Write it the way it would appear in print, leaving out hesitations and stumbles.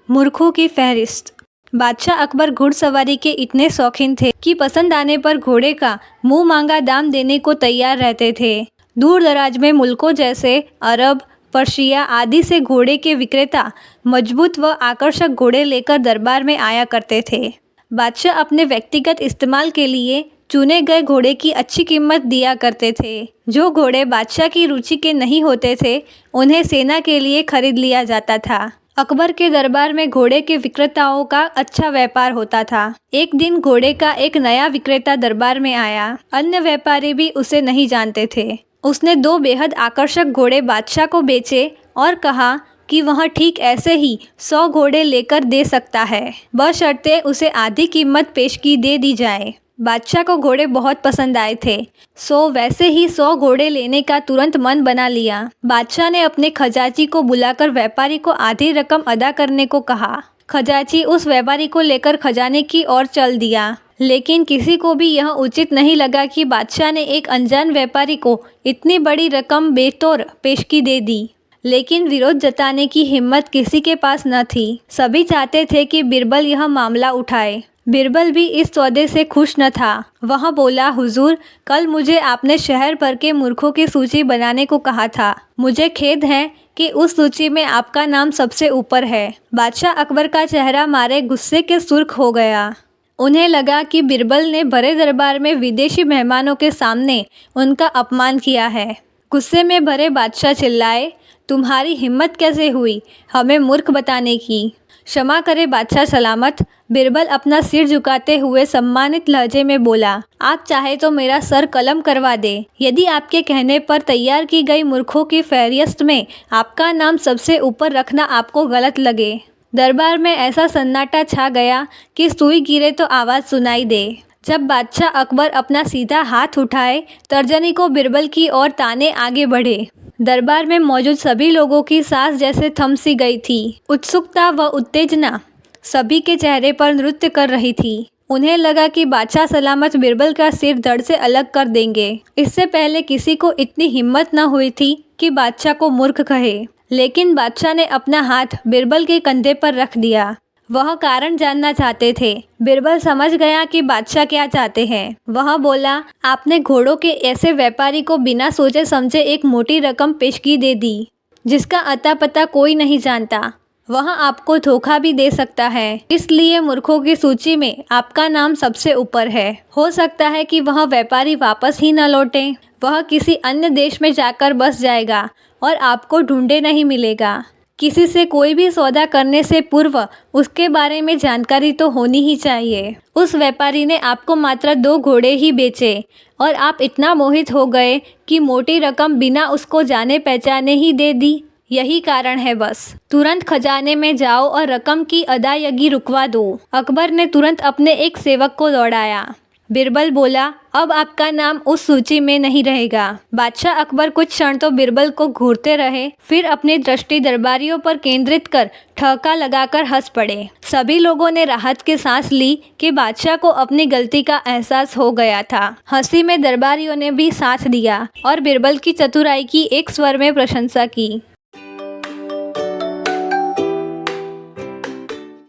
मूर्खों की फहरिस्त। बादशाह अकबर घुड़सवारी के इतने शौकीन थे कि पसंद आने पर घोड़े का मुंह मांगा दाम देने को तैयार रहते थे। दूर दराज में मुल्कों जैसे अरब, पर्शिया आदि से घोड़े के विक्रेता मजबूत व आकर्षक घोड़े लेकर दरबार में आया करते थे। बादशाह अपने व्यक्तिगत इस्तेमाल के लिए चुने गए घोड़े की अच्छी कीमत दिया करते थे। जो घोड़े बादशाह की रुचि के नहीं होते थे, उन्हें सेना के लिए खरीद लिया जाता था। अकबर के दरबार में घोड़े के विक्रेताओं का अच्छा व्यापार होता था। एक दिन घोड़े का एक नया विक्रेता दरबार में आया। अन्य व्यापारी भी उसे नहीं जानते थे। उसने 2 बेहद आकर्षक घोड़े बादशाह को बेचे और कहा कि वह ठीक ऐसे ही 100 घोड़े लेकर दे सकता है, बशर्ते उसे आधी कीमत पेशगी दे दी जाए। बादशाह को घोड़े बहुत पसंद आए थे, वैसे ही 100 घोड़े लेने का तुरंत मन बना लिया। बादशाह ने अपने खजांची को बुलाकर व्यापारी को आधी रकम अदा करने को कहा। खजांची उस व्यापारी को लेकर खजाने की ओर चल दिया, लेकिन किसी को भी यह उचित नहीं लगा कि बादशाह ने एक अनजान व्यापारी को इतनी बड़ी रकम बेतौर पेशगी दे दी। लेकिन विरोध जताने की हिम्मत किसी के पास न थी। सभी चाहते थे कि बिरबल यह मामला उठाए। बिरबल भी इस सौदे से खुश न था। वह बोला, हुजूर, कल मुझे आपने शहर भर के मूर्खों की सूची बनाने को कहा था। मुझे खेद है कि उस सूची में आपका नाम सबसे ऊपर है। बादशाह अकबर का चेहरा मारे गुस्से के सुर्ख हो गया। उन्हें लगा कि बिरबल ने भरे दरबार में विदेशी मेहमानों के सामने उनका अपमान किया है। गुस्से में भरे बादशाह चिल्लाए, तुम्हारी हिम्मत कैसे हुई हमें मूर्ख बताने की? क्षमा करे बादशाह सलामत। बिरबल अपना सिर झुकाते हुए सम्मानित लहजे में बोला, आप चाहे तो मेरा सर कलम करवा दे। यदि आपके कहने पर तैयार की गई मूर्खों की फहरिस्त में आपका नाम सबसे ऊपर रखना आपको गलत लगे। दरबार में ऐसा सन्नाटा छा गया कि सुई गिरे तो आवाज़ सुनाई दे। जब बादशाह अकबर अपना सीधा हाथ उठाए, तर्जनी को बिरबल की ओर ताने आगे बढ़े। दरबार में मौजूद सभी लोगों की सांस जैसे थम सी गई थी। उत्सुकता व उत्तेजना सभी के चेहरे पर नृत्य कर रही थी। उन्हें लगा कि बादशाह सलामत बिरबल का सिर धड़ से अलग कर देंगे। इससे पहले किसी को इतनी हिम्मत न हुई थी कि बादशाह को मूर्ख कहे, लेकिन बादशाह ने अपना हाथ बिरबल के कंधे पर रख दिया। वह कारण जानना चाहते थे। बिरबल समझ गया कि बादशाह क्या चाहते हैं। वह बोला, आपने घोड़ों के ऐसे व्यापारी को बिना सोचे समझे एक मोटी रकम पेशगी दे दी, जिसका अता पता कोई नहीं जानता। वह आपको धोखा भी दे सकता है। इसलिए मूर्खों की सूची में आपका नाम सबसे ऊपर है। हो सकता है कि वह व्यापारी वापस ही न लौटे। वह किसी अन्य देश में जाकर बस जाएगा और आपको ढूंढे नहीं मिलेगा। किसी से कोई भी सौदा करने से पूर्व उसके बारे में जानकारी तो होनी ही चाहिए। उस व्यापारी ने आपको मात्र 2 घोड़े ही बेचे और आप इतना मोहित हो गए कि मोटी रकम बिना उसको जाने पहचाने ही दे दी। यही कारण है बस। तुरंत खजाने में जाओ और रकम की अदायगी रुकवा दो। अकबर ने तुरंत अपने एक सेवक को दौड़ाया। बिरबल बोला, अब आपका नाम उस सूची में नहीं रहेगा। बादशाह अकबर कुछ क्षण तो बिरबल को घूरते रहे, फिर अपनी दृष्टि दरबारियों पर केंद्रित कर ठहाका लगाकर हंस पड़े। सभी लोगों ने राहत की सांस ली कि बादशाह को अपनी गलती का एहसास हो गया था। हंसी में दरबारियों ने भी साथ दिया और बिरबल की चतुराई की एक स्वर में प्रशंसा की।